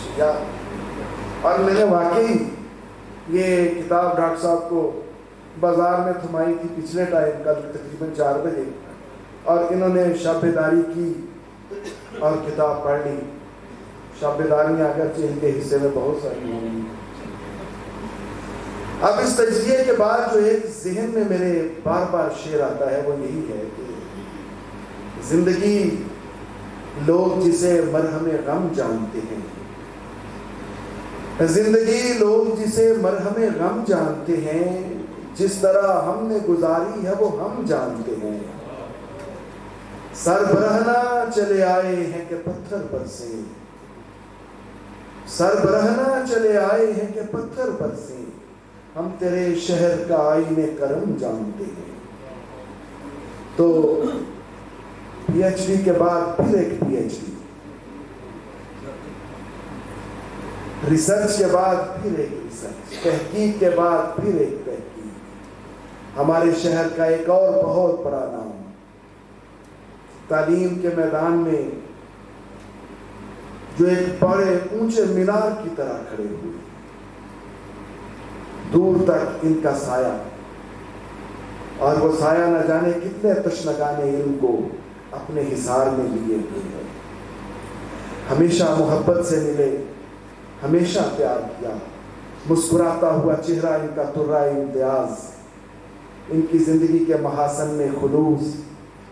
کیا. اور میں نے واقعی یہ کتاب ڈاکٹر صاحب کو بازار میں تھمائی تھی پچھلے ٹائم کل تقریباً 4 بجے, اور انہوں نے شب بیداری کی اور کتاب پڑھ لی. شب بیداریاں اگرچہ ان کے حصے میں بہت ساری ہوں گی. اب اس تجزیے کے بعد جو ایک ذہن میں میرے بار بار شعر آتا ہے وہ یہی ہے کہ زندگی لوگ جسے مرہم غم جانتے ہیں, زندگی لوگ جسے مرہم غم جانتے ہیں, جس طرح ہم نے گزاری ہے وہ ہم جانتے ہیں. سر برہنہ چلے آئے ہیں کہ پتھر پر سے, سر برہنہ چلے آئے ہیں کہ پتھر پر سے, ہم تیرے شہر کا آئین کرم جانتے ہیں. تو پی ایچ ڈی کے بعد پھر ایک پی ایچ ڈی, ریسرچ کے بعد پھر ایک ریسرچ, تحقیق کے بعد پھر ایک تحقیق. ہمارے شہر کا ایک اور بہت بڑا نام تعلیم کے میدان میں جو ایک بڑے اونچے مینار کی طرح کھڑے ہوئے, دور تک ان کا سایہ, اور وہ سایہ نہ جانے کتنے تشنگان علم کو اپنے حصار میں لیے ہوئے ہیں. ہمیشہ محبت سے ملے, ہمیشہ پیار کیا, مسکراتا ہوا چہرہ ان کا ترا امتیاز. ان کی زندگی کے محاسن میں خلوص,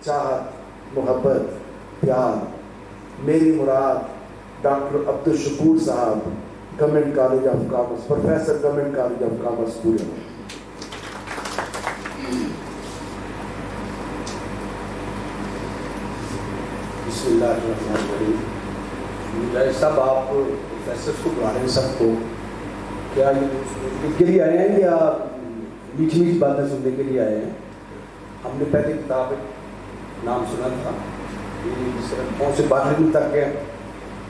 چاہت, محبت, پیار. میری مراد ڈاکٹر عبدالشکور صاحب, government college of commerce, professor government college of commerce پورے. بسم اللہ الرحمن الرحیم. مجاہد صاحب, آپ پروفیسر کو بلا رہے ہیں سب کو, کیا یہ کے لیے آئے ہیں یا میٹھی میٹھی باتیں سننے کے لیے آئے ہیں؟ ہم نے پہلے کتاب نام سنا تھا, جس طرح کون سے پارلیمنٹ تک ہے,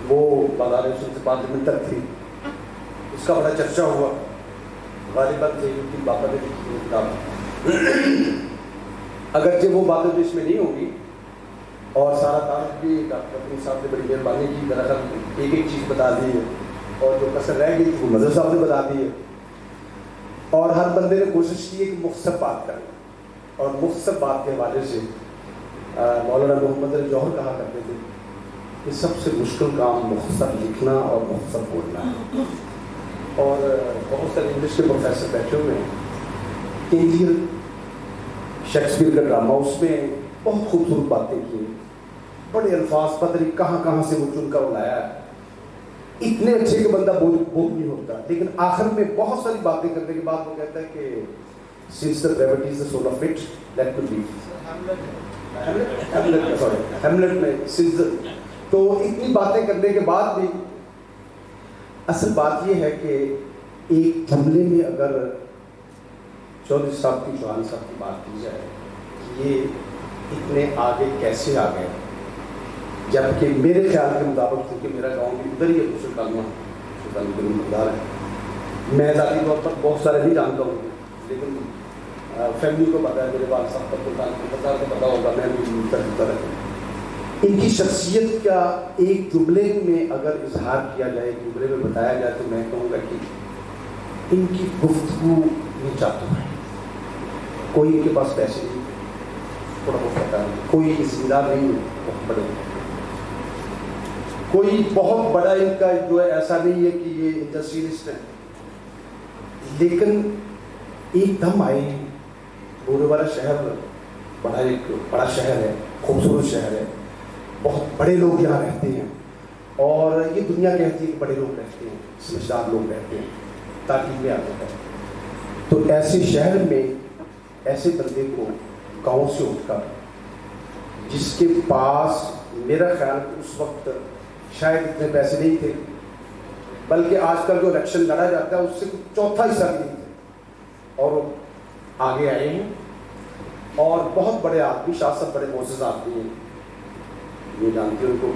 وہ بازار سے پارلیمنٹ تک تھی, اس کا بڑا چرچا ہوا. غالباً کی بابا نے لکھی کتاب, اگرچہ وہ باتیں جو اس میں نہیں ہوگی, اور سارا تعلق بھی ڈاکٹر اپنی صاحب نے بڑی مہربانی کی. دراصل ایک ایک چیز بتا دی ہے, اور جو کثر رہ گئی تھی وہ مظہر صاحب نے بتا دی ہے. اور ہر بندے نے کوشش کی ہے کہ مختصر بات کریں, اور مختصر بات کے حوالے سے مولانا محمد علی جوہر کہا کرتے تھے کہ سب سے مشکل کام مختصر لکھنا اور مختصر بولنا ہے. اور بہت سارے انگلش کے پروفیسر بیٹھے ہوئے ہیں. انڈین شیکسپیئر کا ڈرامہ, اس میں بہت خوبصورت باتیں کی, بڑے الفاظ پتہ نہیں کہاں کہاں سے وہ چن کر لایا ہے, اتنے اچھے کہ بندہ بول نہیں ہوتا. لیکن آخر میں بہت ساری باتیں کرنے کے بعد وہ کہتا ہے کہ since the gravity is the soul of it, let me be. Hamlet میں تو اتنی باتیں کرنے کے بعد بھی اصل بات یہ ہے کہ ایک جملے میں اگر چودھری صاحب کی, چوہان صاحب کی بات کی جائے کہ یہ اتنے آگے کیسے آ گئے, جبکہ میرے خیال کے مطابق کیونکہ میرا گاؤں بھی ادھر ہی ہے, سلطان مقدار ہے. میں ذاتی طور پر بہت سارے نہیں جانتا ہوں, لیکن فیملی کو پتہ ہے, میرے والد صاحب کو پتہ ہوگا, میں بھی کرتا رہتا ہوں. ان کی شخصیت کا ایک جملے میں اگر اظہار کیا جائے, ایک جملے میں بتایا جائے, تو میں کہوں گا کہ ان کی گفتگو نہیں چاہتا ہے. کوئی ان کے پاس پیسے نہیں, تھوڑا بہت پتا نہیں, کوئی زندہ نہیں بہت بڑے, کوئی بہت بڑا ان کا جو ہے ایسا نہیں ہے کہ یہ انڈسٹریلسٹ ہے. لیکن ایک دم آئے, بورے والا شہر ایک بڑا شہر ہے, خوبصورت شہر ہے, بہت بڑے لوگ یہاں رہتے ہیں, اور یہ دنیا کہتی ہے کہ بڑے لوگ رہتے ہیں, سمجھدار لوگ رہتے ہیں, تعلیم میں آتے ہیں. تو ایسے شہر میں ایسے بندے کو گاؤں سے اٹھ کر, جس کے پاس میرا خیال اس وقت شاید اتنے پیسے نہیں تھے, بلکہ آج کل جو الیکشن لڑا جاتا ہے اس سے کچھ چوتھا حصہ بھی نہیں تھے, اور وہ آگے آئے ہیں. اور بہت بڑے آدمی, شاہ صاحب بڑے معزز آدمی ہیں, یہ جانتے ہیں ان کو,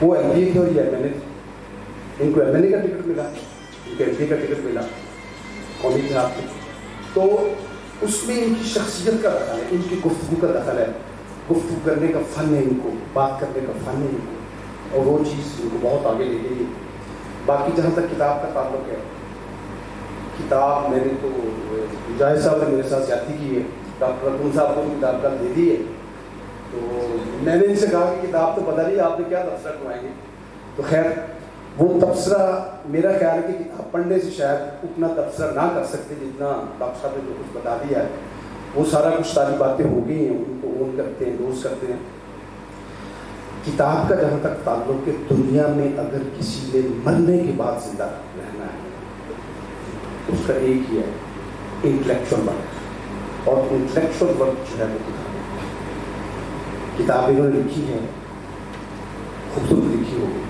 وہ ایم پی تھے اور یہ ایم ایل اے تھے. ان کو ایم ایل اے کا ٹکٹ ملا, ان کو ایم پی کا ٹکٹ ملا, قومی تھے آپ کے. تو اس میں ان کی شخصیت کا دخل ہے, ان کی گفتگو کا دخل ہے, گفتگو کرنے کا فن ہے ان کو, بات کرنے کا فن ہے ان کو. اور وہ چیز ان کو بہت آگے لے گئی. باقی جہاں تک کتاب کا تعلق ہے، کتاب میں نے تو مجاہد صاحب نے میرے ساتھ زیادتی کی ہے. ڈاکٹر رکن صاحب کو کتاب کا دے دی ہے، تو میں نے ان سے کہا کہ کتاب تو پتہ نہیں آپ نے کیا تبصرہ کروائیں گے. تو خیر وہ تبصرہ میرا خیال ہے کہ کتاب پڑھنے سے شاید اتنا تبصرہ نہ کر سکتے جتنا ڈاکٹر صاحب نے جو کچھ بتا دیا ہے. وہ سارا کچھ ساری باتیں ہو گئی ہیں، ان کو اون کرتے ہیں، دوست کرتے ہیں. کتاب کا جہاں تک تعلق ہے، دنیا میں اگر کسی نے مرنے کے بعد زندہ رہنا ہے، اس کا ایک ہی ہے انٹلیکچوئل ورک. اور انٹلیکچوئل ورک جو ہے وہ کتاب انہوں نے لکھی ہے، خوبصورت لکھی ہوگی.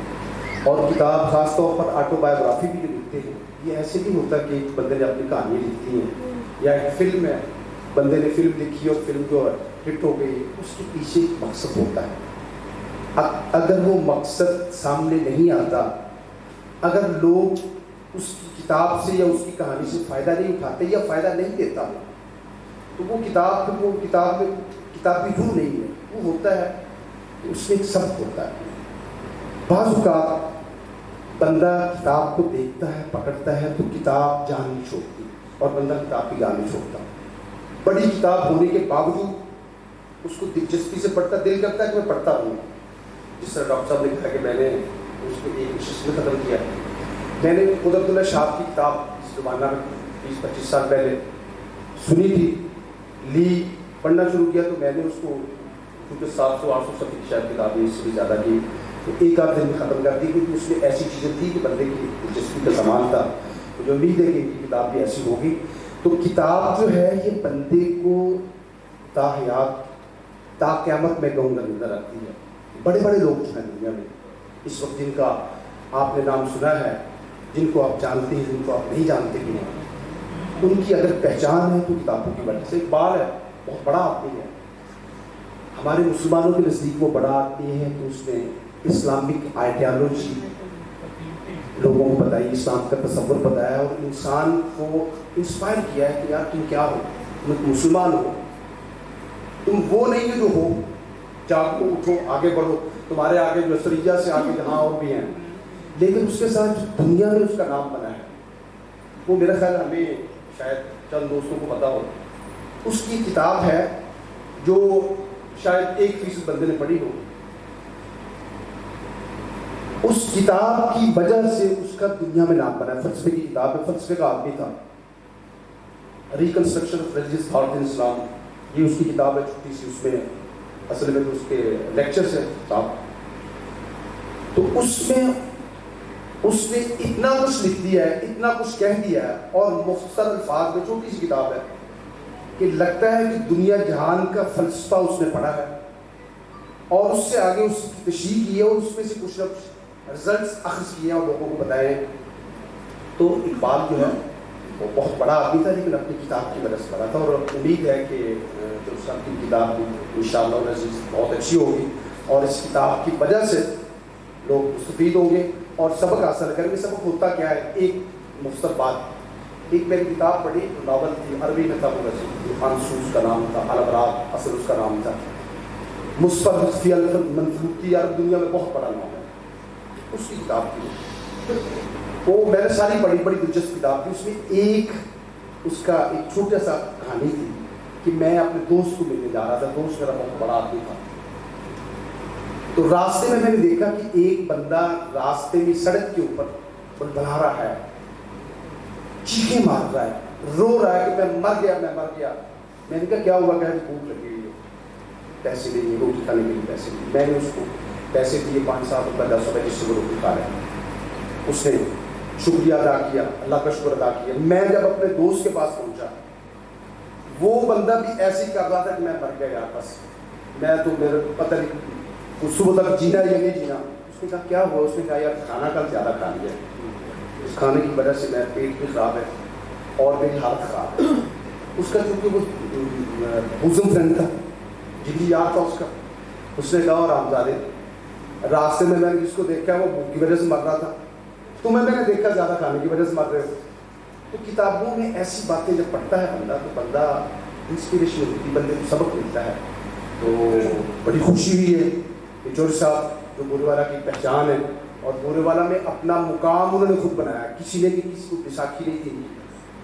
اور کتاب خاص طور پر آٹو بایوگرافی بھی لکھتے ہیں. یہ ایسے نہیں ہوتا کہ ایک بندے نے اپنی کہانیاں لکھتی ہیں، یا ایک فلم ہے، بندے نے فلم لکھی اور فلم جو ہٹ ہو گئی، اس کے پیچھے ایک مقصد ہوتا ہے. اگر وہ مقصد سامنے نہیں آتا، اگر لوگ اس کی کتاب سے یا اس کی کہانی سے فائدہ نہیں اٹھاتے یا فائدہ نہیں دیتا، تو وہ کتاب کی روح نہیں ہے. وہ ہوتا ہے کہ اس میں ایک سبق ہوتا ہے. بعض اوقات بندہ کتاب کو دیکھتا ہے، پکڑتا ہے، تو کتاب جان نہیں چھوڑتی اور بندہ کتاب کی جان نہیں چھوڑتا. بڑی کتاب ہونے کے باوجود اس کو دلچسپی سے پڑھتا، دل کرتا ہے کہ میں پڑھتا رہوں. جس طرح ڈاکٹر صاحب نے کہا کہ میں نے اس کو ایک نشست میں ختم کیا. میں نے قدرت اللہ شاہ کی کتاب اس زمانہ میں 20-25 سال پہلے سنی تھی، لی، پڑھنا شروع کیا. تو میں نے اس کو کیونکہ 700-800 صفحے کی شاید کتابیں اس سے بھی زیادہ کی، تو ایک آدھ دن میں ختم کر دی، کیونکہ اس میں ایسی چیزیں تھیں کہ بندے کی دلچسپی کا سامان تھا. مجھے امید ہے کہ ان کی کتاب بھی ایسی ہوگی. تو کتاب جو ہے یہ بندے کو تا حیات، تا قیامت میں کہوں گا زندہ رکھتی ہے. بڑے بڑے لوگ جو ہیں دنیا میں اس وقت، جن کا آپ نے نام سنا ہے، جن کو آپ جانتے ہیں، جن کو آپ نہیں جانتے بھی ہیں، ان کی اگر پہچان ہے تو کتابوں کی وجہ سے. اقبال ہے، بہت بڑا آدمی ہے. ہمارے مسلمانوں کے نزدیک وہ بڑا آدمی ہے کہ اس نے اسلامک آئیڈیالوجی لوگوں کو بتائی، اسلام کا تصور بتایا اور انسان کو انسپائر کیا ہے کہ یار تم کیا ہو، تم مسلمان ہو، تم وہ نہیں جو ہو، جاگو اٹھو آگے بڑھو. تمہارے آگے جو سریجا سے آگے جہاں اور بھی ہیں، لیکن اس کے ساتھ دنیا میں اس کا نام بنا ہے. وہ میرا خیال ہمیں شاید چند دوستوں کو پتا ہو. اس کی کتاب ہے جو شاید 1% بندے نے پڑھی ہو. اس کتاب کی وجہ سے اس کا دنیا میں نام بنا ہے. فلسفے کی کتاب ہے، فلسفے کا آدمی تھا. Reconstruction of religious thought in Islam, یہ اس کی کتاب ہے چھوٹی سی. اس میں اصل میں تو اس کے لیکچرز ہیں کتاب. تو اس میں اس نے اتنا کچھ لکھ دیا ہے، اتنا کچھ کہہ دیا ہے، اور مختصر الفاظ میں چھوٹی سی کتاب ہے کہ لگتا ہے کہ دنیا جہان کا فلسفہ اس نے پڑھا ہے اور اس سے آگے اس کی تشریح کی ہے اور اس میں سے کچھ نہ کچھ رزلٹس اخذ کیے ہیں اور لوگوں کو بتائے ہیں. تو اقبال جو ہے وہ بہت بڑا آدمی تھا، لیکن اپنی کتاب کی وجہ سے بڑا تھا. اور امید ہے کہ جو اس کی کتاب بھی انشاءاللہ العزیز بہت اچھی ہوگی اور اس کتاب کی وجہ سے لوگ مستفید ہوں گے اور سبق حاصل کریں گے. سبق ہوتا کیا ہے؟ ایک مختصر بات. ایک میں نے کتاب پڑھی، ناول تھی، عربی میں تھا، منصوص کا نام تھا، الابرار اصل اس کا نام تھا. مصفر فی المنفلوطی، عرب دنیا میں بہت بڑا نام ہے. اس کی کتاب تھی، وہ میں نے ساری پڑھی، بڑی دلچسپ کتاب تھی. اس میں ایک اس کا ایک چھوٹا سا کہانی تھی کہ میں اپنے دوست کو ملنے جا رہا تھا. دوست میرا بہت بڑا آدمی تھا. تو راستے میں نے دیکھا کہ ایک بندہ راستے میں سڑک کے اوپر بڑھا رہا ہے، چیخیں مار رہا ہے، رو رہا ہے کہ میں مر گیا، میں مر گیا. میں نے کہا کیا ہوا؟ کہ بھوک لگی ہوئی ہے، پیسے نہیں، روٹی کھانے کے لیے پیسے نہیں. میں نے اس کو پیسے دیے 5-7 روپئے 10 روپئے، جس سے وہ روٹی کھا رہے ہیں. اس نے شکریہ ادا کیا، اللہ کا شکر ادا کیا. میں جب اپنے دوست کے پاس پہنچا، وہ بندہ بھی ایسے ہی کر رہا تھا کہ میں مر گیا یار، بس میں تو میرے پتہ نہیں صبح تک جینا یا نہیں جینا. اس نے کہا کیا ہوا؟ اس نے کہا یار کھانا کل زیادہ کھا لیا، اس کھانے کی وجہ سے میرا پیٹ بھی خراب ہے اور میری حالت خراب ہے. اس کا چونکہ وہ بوزم فرینڈ تھا، جگری یار تھا اس کا. اس نے کہا اور آمزادے، راستے میں نے جس کو دیکھا وہ بھوک کی وجہ سے مر رہا تھا، تمہیں میں نے دیکھا زیادہ کھانے کی وجہ سے مر رہے ہو. تو کتابوں میں ایسی باتیں جب پڑھتا ہے بندہ تو بندہ انسپریشن ہوتی ہے، بندے کو سبق ملتا ہے. تو بڑی خوشی ہوئی ہے کہ جوہری صاحب جو بورے والا کی پہچان ہے، اور بورے والا میں اپنا مقام انہوں نے خود بنایا، کسی نے بھی کسی کو بیساکھی نہیں دی،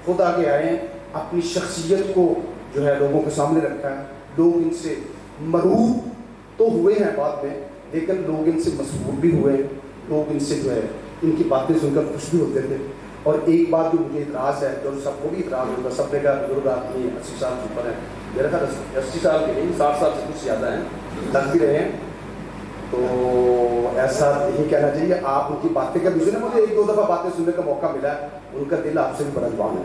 خود آگے آئے ہیں، اپنی شخصیت کو جو ہے لوگوں کے سامنے رکھا ہے. لوگ ان سے مرعوب تو ہوئے ہیں بعد میں، لیکن لوگ ان سے مسحور بھی ہوئے، لوگ ان سے جو ہے ان کی باتیں سن کر خوش بھی ہوتے تھے. اور ایک بات جو مجھے اعتراض ہے، جو سب کو بھی اعتراض ہوگا، سب نے کہا بزرگ آدمی 80 سال سے اوپر ہے، میرا خیال 80 سال کے نہیں، 60 سال سے کچھ زیادہ ہیں، لگ بھی رہے ہیں، تو ایسا نہیں کہنا چاہیے. آپ ان کی باتیں کبھی سنیں، مجھے 1-2 دفعہ باتیں سننے کا موقع ملا ہے، ان کا دل آپ سے بھی بڑا جوان ہے.